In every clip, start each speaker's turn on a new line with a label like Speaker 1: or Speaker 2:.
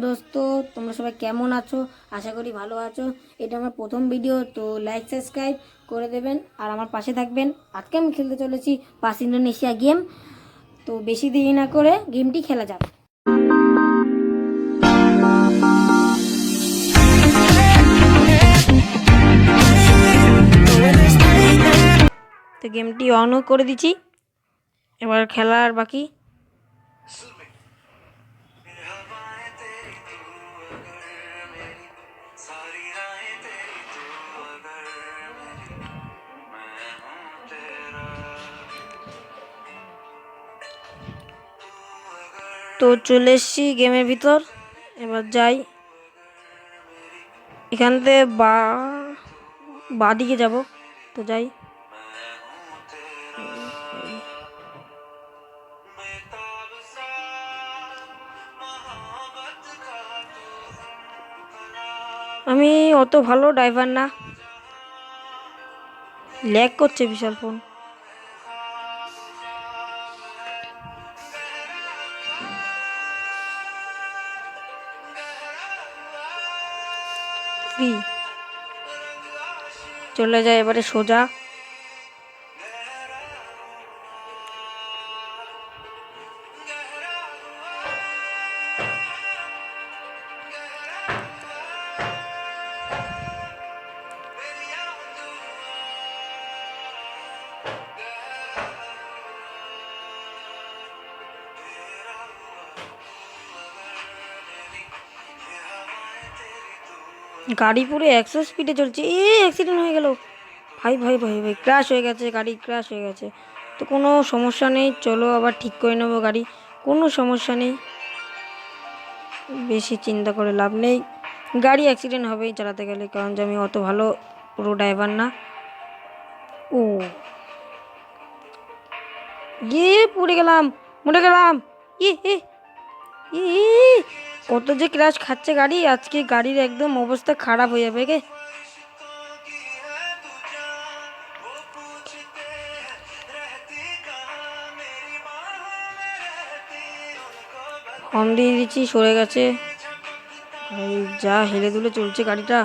Speaker 1: দোস্ত, তোমরা সবাই কেমন আছো? আশা করি ভালো আছো। এটা আমার প্রথম ভিডিও, তো লাইক সাবস্ক্রাইব করে দেবেন আর আমার পাশে থাকবেন। আজকে আমি খেলতে চলেছি পাস ইন্দোনেশিয়া গেম। তো বেশি দেরি না করে গেমটি খেলা যাক। তো গেমটি অনও করে দিচ্ছি, এবার খেলার বাকি। তো চলে এসছি গেমের ভিতর, এবার যাই। এখান থেকে বা দিকে যাব, তো যাই। আমি অত ভালো ড্রাইভার না, ল্যাগ করছে বিশাল ফোন। চলে যায় এবারে সোজা। গাড়ি পুরো 100 স্পিডে চলছে। অ্যাক্সিডেন্ট হয়ে গেল। ভাই ভাই ভাই ভাই, ক্র্যাশ হয়ে গেছে, গাড়ি ক্র্যাশ হয়ে গেছে। তো কোনো সমস্যা নেই, চলো আবার ঠিক করে নেবো গাড়ি, কোনো সমস্যা নেই। বেশি চিন্তা করে লাভ নেই, গাড়ি অ্যাক্সিডেন্ট হবেই চালাতে গেলে, কারণ যে আমি অত ভালো পুরো ড্রাইভার না। ও পড়ে গেলাম, মরে গেলাম। ই ই কত যে ক্র্যাশ খাচ্ছে গাড়ি, আজকে গাড়ির একদম অবস্থা খারাপ হয়ে যাবে গে। হর্ন দিয়ে দিচ্ছি, সরে গেছে। এই যা হেলে দুলে চলছে গাড়িটা,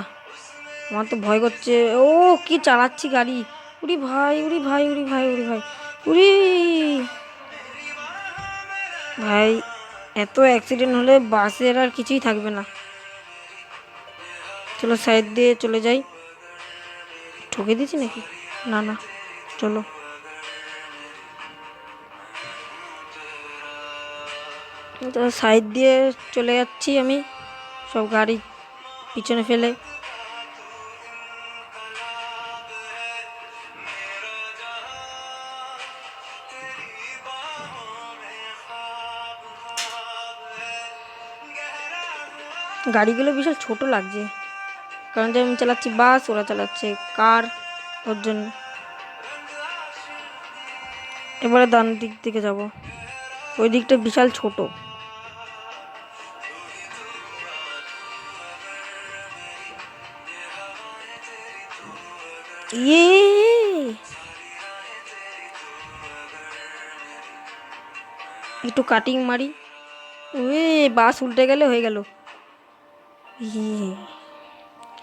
Speaker 1: আমার তো ভয় করছে। ও কি চালাচ্ছি গাড়ি, উরি ভাই উরি ভাই উরি ভাই উরি ভাই উরি ভাই। এত অ্যাক্সিডেন্ট হলে বাসের আর কিছুই থাকবে না। চলো সাইড দিয়ে চলে যাই। ঠকে দিয়েছি নাকি? না না, চলো। তো সাইড দিয়ে চলে যাচ্ছি আমি, সব গাড়ি পিছনে ফেলে। গাড়িগুলো বিশাল ছোট লাগছে, কারণ যে আমি চালাচ্ছি বাস, ওরা চালাচ্ছে কার, ওর জন্য। এবারে ডান দিক থেকে যাব, ওই দিকটা বিশাল ছোট। একটু কাটিং মারি। বাস উল্টে গেলে হয়ে গেল।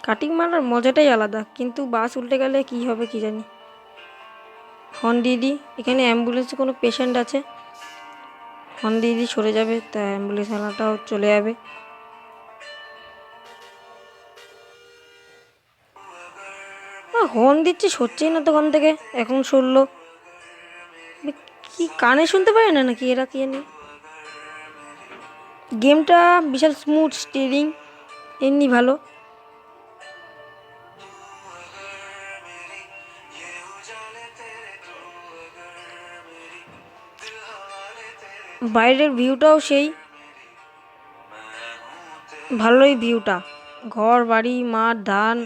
Speaker 1: কাটিং মারার মজাটাই আলাদা, কিন্তু বাস উল্টে গেলে কি হবে কি জানি। হর্ন দিয়ে দিই, এখানে অ্যাম্বুলেন্সে কোনো পেশেন্ট আছে, হর্ন দিয়ে দিই, সরে যাবে, তা অ্যাম্বুলেন্স আনাটাও চলে যাবে। হর্ন দিচ্ছি, সরছেই না তখন থেকে, এখন সরলো। কি কানে শুনতে পারে না নাকি এরা, কি জানি। গেমটা বিশাল স্মুথ, স্টিয়ারিং এমনি ভালো। বাইরের ভিউটাও সেই ভালোই, ভিউটা ঘর বাড়ি মাঠ ধান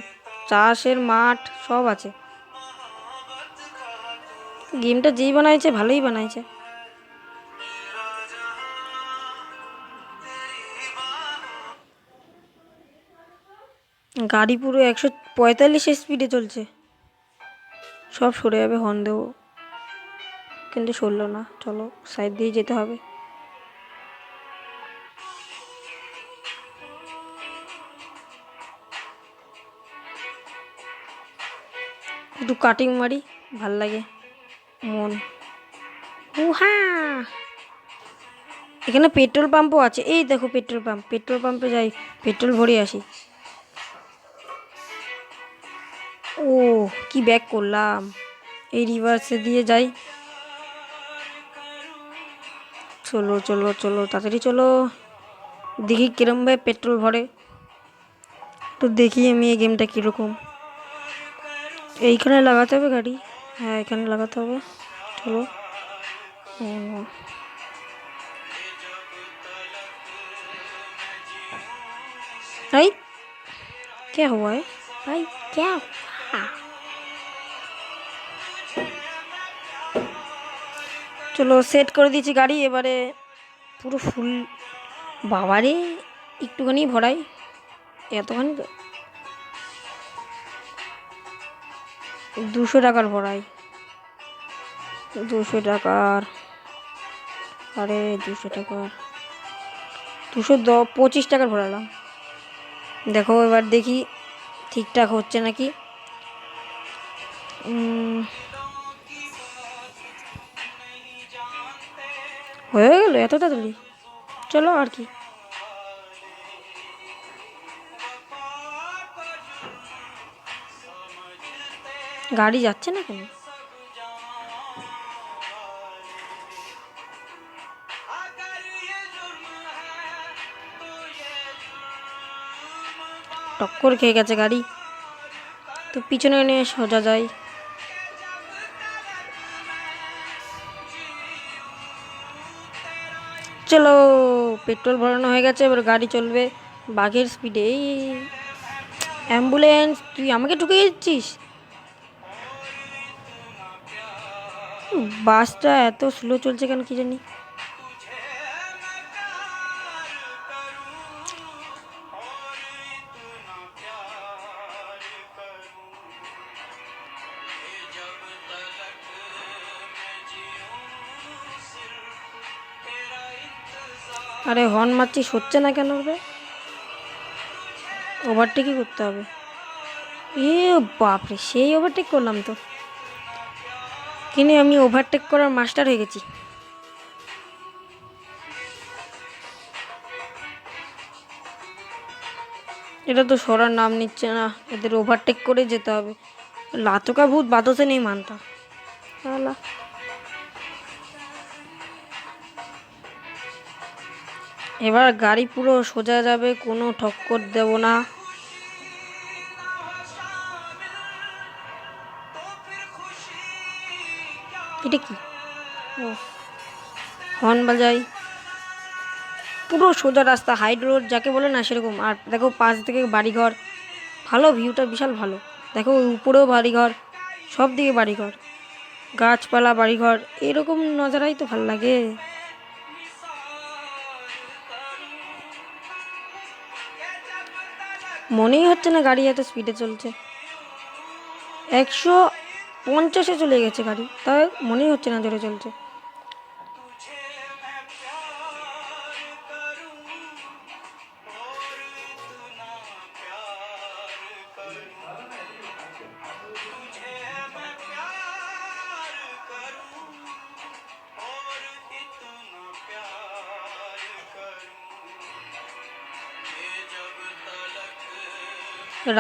Speaker 1: চাষের মাঠ সব আছে। গেমটা যেই বানাইছে ভালোই বানাইছে। গাড়ি পুরো 145 স্পিডে চলছে, সব সরে যাবে, হর্ন দেবো কিন্তু সরলো না। চলো সাইড দিয়ে যেতে হবে। একটু কাটিং মারি, ভাল লাগে মন। উহা, এখানে পেট্রোল পাম্পও আছে। এই দেখো পেট্রোল পাম্প, পেট্রোল পাম্পে যাই, পেট্রোল ভরে আসি। ও কি ব্যাক করলাম, এই রিভার্সে দিয়ে যাই। চলো চলো চলো তাড়াতাড়ি চলো, দেখি কিরম ভাবে পেট্রোল ভরে। তো দেখি আমি এই গেমটা কীরকম। এইখানে লাগাতে হবে গাড়ি, হ্যাঁ এখানে লাগাতে হবে। চলো भाई क्या हुआ है भाई, क्या हुआ? চলো সেট করে দিয়েছি গাড়ি, এবারে পুরো ফুল। বাবারে একটুখানি ভরাই, এতখানি তো 200 টাকার ভরাই, 200 টাকার। আরে 200 টাকার, 225 টাকার ভরালাম। দেখো এবার দেখি ঠিকঠাক হচ্ছে নাকি। হয়ে গেল এত তাড়াতাড়ি, চলো আর কি। গাড়ি যাচ্ছে না কেন? টক্কর খেয়ে গেছে গাড়ি, তো পিছনে নিয়ে সোজা যায়। চলো পেট্রোল ভরানো হয়ে গেছে, এবার গাড়ি চলবে বাঘের স্পিডে। এই অ্যাম্বুলেন্স, তুই আমাকে ঢুকে যাচ্ছিস। বাসটা এত স্লো চলছে কেন কি জানি। আরে হর্ন মারছিস, হচ্ছে না কেন রে? ওভারটেকই করতে হবে। এ বাপরে, সেই ওভারটেক করলাম তো, কিন্তু আমি ওভারটেক করার মাস্টার হয়ে গেছি। এটা তো সরার নাম নিচ্ছে না, এদের ওভারটেক করে যেতে হবে। লাতকা ভূত বাদসে নেই মানতা। এবার গাড়ি পুরো সোজা যাবে, কোনো ঠক্কর দেব না। এটা কি, হর্ন বাজাই। পুরো সোজা রাস্তা, হাইড রোড যাকে বলে না সেরকম। আর দেখো পাশ থেকে বাড়িঘর, ভালো ভিউটা বিশাল ভালো। দেখো উপরেও বাড়িঘর, সব দিকে বাড়িঘর, গাছপালা বাড়িঘর, এরকম নজারাই তো ভালো লাগে। মনেই হচ্ছে না গাড়ি এত স্পিডে চলছে, 150-এ চলে গেছে গাড়ি, তাই মনেই হচ্ছে না জোরে চলছে।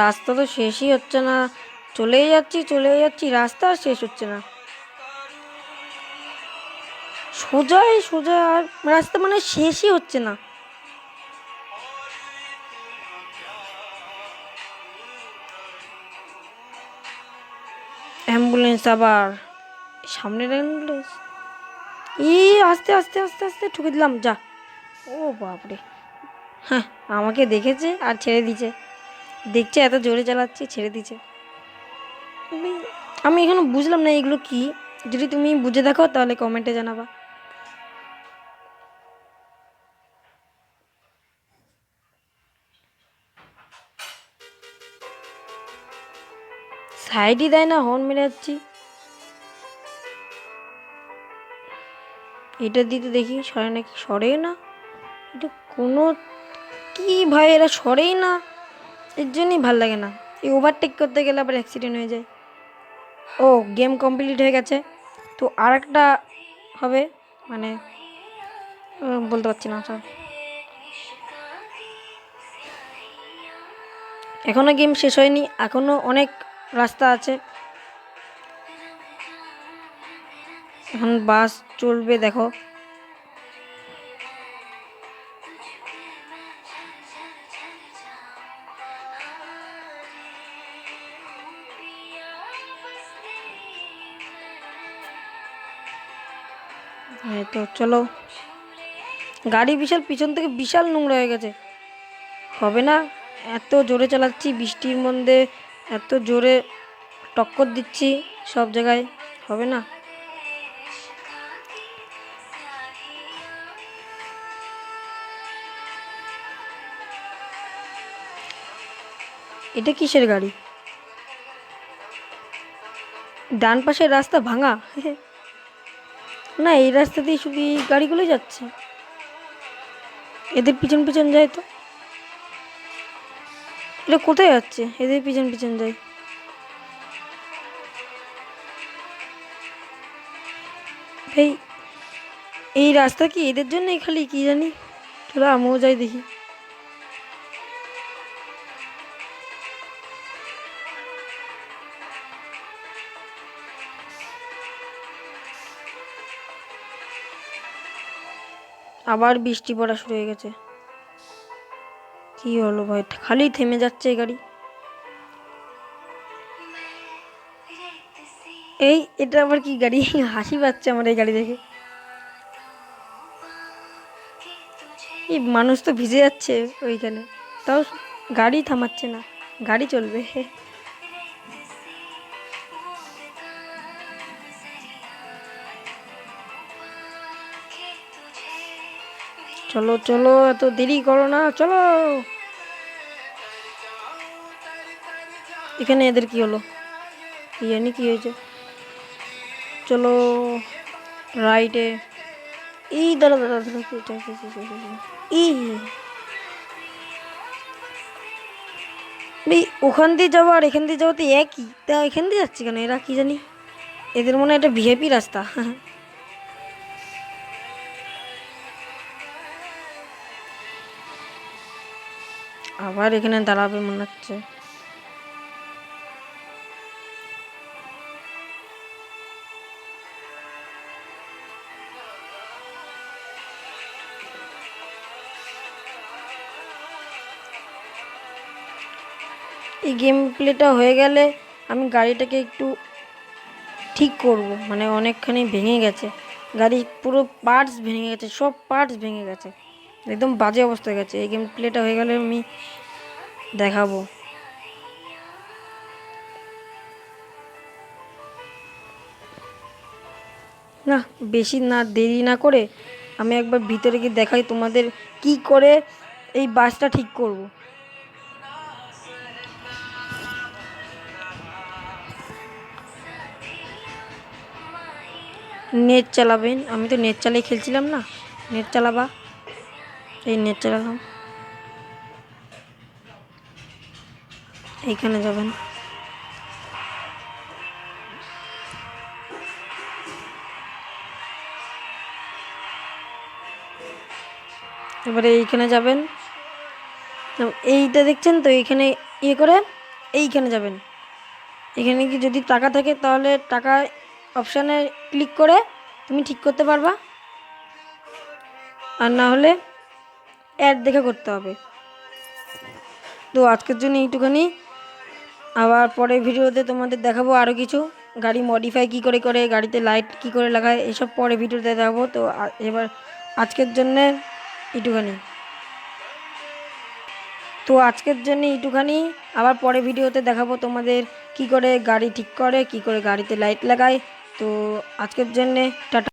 Speaker 1: রাস্তা তো শেষই হচ্ছে না, চলেই যাচ্ছি, রাস্তা আর শেষ হচ্ছে না। সোজাই সোজা, আর রাস্তা মানে শেষই হচ্ছে না। অ্যাম্বুলেন্স, আবার সামনের অ্যাম্বুলেন্স। আস্তে আস্তে আস্তে আস্তে ঠুকে দিলাম, যা। ও বাপরে, হ্যাঁ আমাকে দেখেছে আর ছেড়ে দিছে, দেখছে এত জোরে চালাচ্ছি, ছেড়ে দিছে। আমি এখনো বুঝলাম না এগুলো কি, যদি তুমি বুঝে দেখো তাহলে কমেন্টে জানাবা। সাইডই দেয় না, হর্ন মেরে যাচ্ছি। এটা দিতে দেখি সরে নাকি, সরে না। এটা কোনো কি ভাই, এরা সরেই না, এর জন্যই ভাল লাগে না। এই ওভারটেক করতে গেলে আবার অ্যাক্সিডেন্ট হয়ে যায়। ও গেম কমপ্লিট হয়ে গেছে। তো আর একটা হবে, মানে বলতে পারছি না স্যার। এখনও গেম শেষ হয়নি, এখনও অনেক রাস্তা আছে। এখন বাস চলবে দেখো। হ্যাঁ তো চলো। গাড়ি বিশাল পিছন থেকে বিশাল নোংরা হয়ে গেছে, হবে না। এত জোরে চালাচ্ছি বৃষ্টির মধ্যে, এত জোরে টক্কর দিচ্ছি সব জায়গায়, হবে না। এটা কিসের গাড়ি? ডান পাশের রাস্তা ভাঙা না, এই রাস্তা দিয়ে শুধু এই গাড়িগুলোই যাচ্ছে, এদের পিছন পিছন যায় তো। এটা কোথায় যাচ্ছে? এদের পিছন পিছন যায়। ভাই এই রাস্তা কি এদের জন্যই খালি, কি জানি। চলো আমিও যাই দেখি। আবার বৃষ্টি পড়া শুরু হয়ে গেছে। কি হলো ভাই, খালি থেমে যাচ্ছে এই গাড়ি। এটা আবার কি গাড়ি? হাসি পাচ্ছে আমার এই গাড়ি দেখে। এই মানুষ তো ভিজে যাচ্ছে ওইখানে, তাও গাড়ি থামাচ্ছে না, গাড়ি চলবে। চলো চলো, এত দেরি করো না, চলো। এখানে এদের কি হলো, কি জানি কি হয়েছে। চলো রাইটে। এই দাঁড়া দাঁড়া দাঁড়া, ওখান দিয়ে যাবো আর এখান দিয়ে যাবো তো একই, তা এখান দিয়ে যাচ্ছে কেন এরা, কি জানি। এদের মনে হয় এটা ভিআইপি রাস্তা। আবার এখানে দাঁড়াবে মনে হচ্ছে। এই গেম প্লেটা হয়ে গেলে আমি গাড়িটাকে একটু ঠিক করব, মানে অনেকখানি ভেঙে গেছে গাড়ি, পুরো পার্টস ভেঙে গেছে, সব পার্টস ভেঙে গেছে, একদম বাজে অবস্থা গেছে। এই গেম প্লেটা হয়ে গেলে আমি দেখাবো। না বেশি না দেরি না করে আমি একবার ভিতরে গিয়ে দেখাই তোমাদের কি করে এই বাসটা ঠিক করব। নেট চালাবেন, আমি তো নেট চালিয়ে খেলছিলাম না, নেট চালাবা। এই নেট চালালাম, এইখানে যাবেন। এবারে এইখানে যাবেন, এইটা দেখছেন তো, এইখানে ইয়ে করে এইখানে যাবেন। এখানে কি যদি টাকা থাকে তাহলে টাকা অপশানে ক্লিক করে তুমি ঠিক করতে পারবা, আর না হলে অ্যাড দেখে করতে হবে। তো আজকের জন্য এইটুখানি, আবার পরের ভিডিওতে তোমাদের দেখাবো আরও কিছু, গাড়ি মডিফাই কী করে করে, গাড়িতে লাইট কী করে লাগায়, এসব পরে ভিডিওতে দেখাবো। তো এবার আজকের জন্যে এইটুখানি। আবার পরে ভিডিওতে দেখাবো তোমাদের কি করে গাড়ি ঠিক করে, কি করে গাড়িতে লাইট লাগায়। তো আজকের জন্যে টাটা।